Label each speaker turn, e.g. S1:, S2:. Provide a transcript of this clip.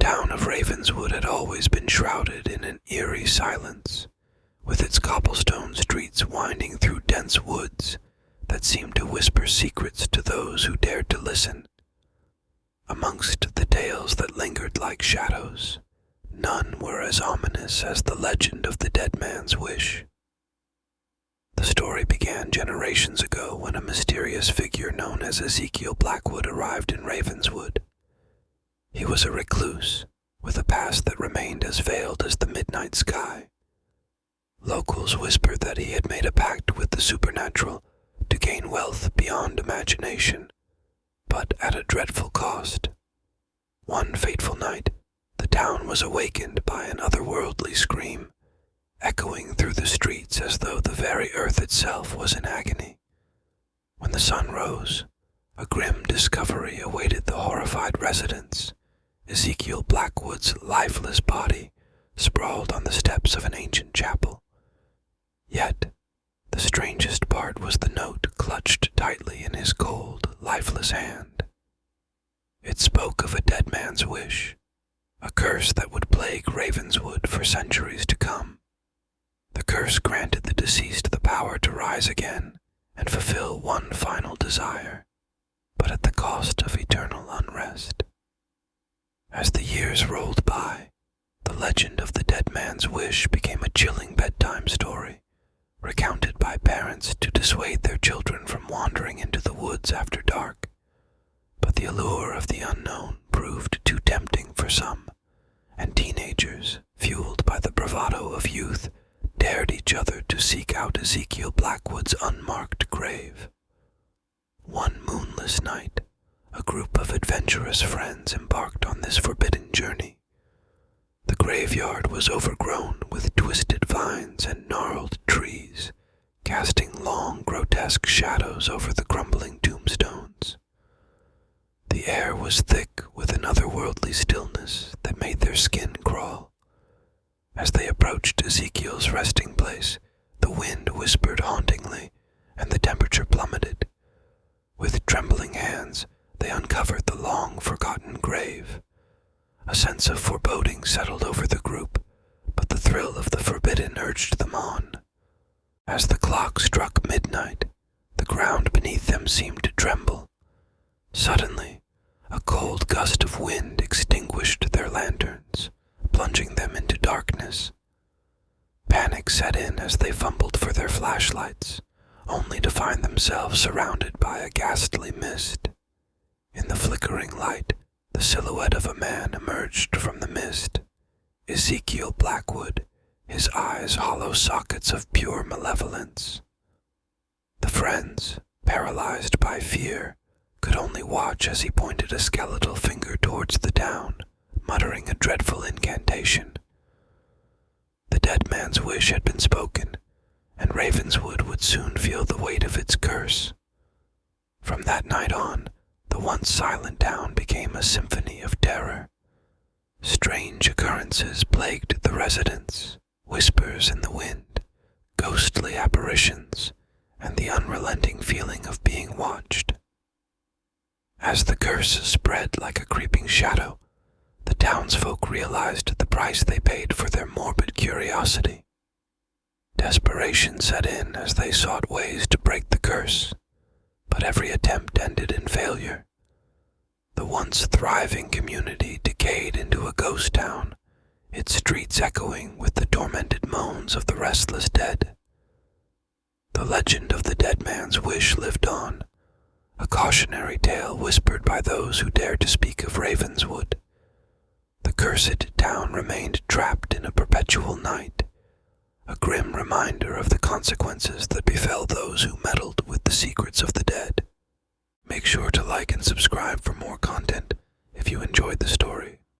S1: town of Ravenswood had always been shrouded in an eerie silence, with its cobblestone streets winding through dense woods that seemed to whisper secrets to those who dared to listen. Amongst the tales that lingered like shadows, none were as ominous as the legend of the dead man's wish. The story began generations ago when a mysterious figure known as Ezekiel Blackwood arrived in Ravenswood. He was a recluse, with a past that remained as veiled as the midnight sky. Locals whispered that he had made a pact with the supernatural to gain wealth beyond imagination, but at a dreadful cost. One fateful night, the town was awakened by an otherworldly scream, echoing through the streets as though the very earth itself was in agony. When the sun rose, a grim discovery awaited the horrified residents. Ezekiel Blackwood's lifeless body sprawled on the steps of an ancient chapel. Yet, the strangest part was the note clutched tightly in his cold, lifeless hand. It spoke of a dead man's wish, a curse that would plague Ravenswood for centuries to come. The curse granted the deceased the power to rise again and fulfill one final desire, but at the cost of eternal unrest. As the years rolled by, the legend of the dead man's wish became a chilling bedtime story, recounted by parents to dissuade their children from wandering into the woods after dark. But the allure of the unknown proved too tempting for some, and teenagers, fueled by the bravado of youth, dared each other to seek out Ezekiel Blackwood's unmarked grave. One moonless night, a group of adventurous friends embarked on this forbidden journey. The graveyard was overgrown with twisted vines and gnarled trees, casting long, grotesque shadows over the crumbling tombstones. The air was thick with an otherworldly stillness that made their skin crawl. As they approached Ezekiel's resting place, the wind whispered hauntingly, and the temperature plummeted. With trembling hands, they uncovered the long-forgotten grave. A sense of foreboding settled over the group, but the thrill of the forbidden urged them on. As the clock struck midnight, the ground beneath them seemed to tremble. Suddenly, a cold gust of wind extinguished their lanterns, plunging them into darkness. Panic set in as they fumbled for their flashlights, only to find themselves surrounded by a ghastly mist. In the flickering light, the silhouette of a man emerged from the mist. Ezekiel Blackwood, his eyes hollow sockets of pure malevolence. The friends, paralyzed by fear, could only watch as he pointed a skeletal finger towards the town, muttering a dreadful incantation. The dead man's wish had been spoken, and Ravenswood would soon feel the weight of its curse. From that night on, the once silent town became a symphony of terror. Strange occurrences plagued the residents, whispers in the wind, ghostly apparitions, and the unrelenting feeling of being watched. As the curse spread like a creeping shadow, the townsfolk realized the price they paid for their morbid curiosity. Desperation set in as they sought ways to break the curse, but every attempt ended in failure. The once thriving community decayed into a ghost town, its streets echoing with the tormented moans of the restless dead. The legend of the dead man's wish lived on, a cautionary tale whispered by those who dared to speak of Ravenswood. The cursed town remained trapped in a perpetual night, a grim reminder of the consequences that befell those who meddled with the secrets of the dead. Make sure to like and subscribe for more content if you enjoyed the story.